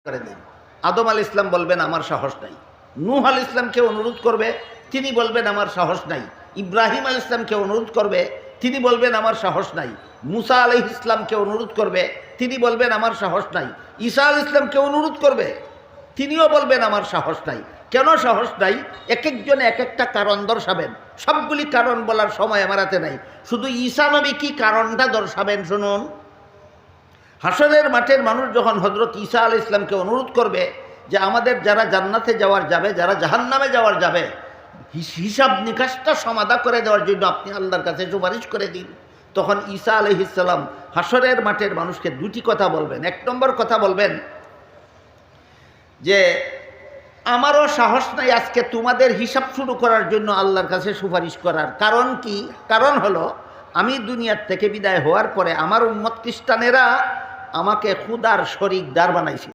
করে দেন। আদম আলাইহিস সালাম বলবেন আমার সাহস নাই। নূহ আলাইহিস সালামকে অনুরোধ করবে, তিনি বলবেন আমার সাহস নাই। ইব্রাহিম আলাইহিস সালামকে অনুরোধ করবে, তিনি বলবেন আমার সাহস নাই। মুসা আলাইহিস সালামকে অনুরোধ করবে, তিনি বলবেন আমার সাহস নাই। ঈসা আলাইহিস সালামকে অনুরোধ করবে, তিনিও বলবেন আমার সাহস নাই। কেন সাহস নাই? এক একজনে এক একটা কারণ দর্শাবেন। সবগুলি কারণ বলার সময় আমার হাতে নাই। শুধু ঈসা নবী কি কারণটা দর্শাবেন শুনুন। হাসরের মাঠের মানুষ যখন হযরত ঈসা আলাইহিস সালামকে অনুরোধ করবে যে আমাদের যারা জান্নাতে যাওয়ার যাবে, যারা জাহান্নামে যাওয়ার যাবে, হিসাব নিকাশটা সমাধা করে দেওয়ার জন্য আপনি আল্লাহর কাছে সুপারিশ করে দিন, তখন ঈসা আলাইহিস সালাম হাসরের মাঠের মানুষকে দুটি কথা বলবেন। এক নম্বর কথা বলবেন যে আমারও সাহস নাই আজকে তোমাদের হিসাব শুরু করার জন্য আল্লাহর কাছে সুপারিশ করার। কারণ কি? কারণ হলো আমি দুনিয়ার থেকে বিদায় হওয়ার পরে আমার উম্মত খ্রিস্টানেরা আমাকে খুদার শরীকদার বানাইছে।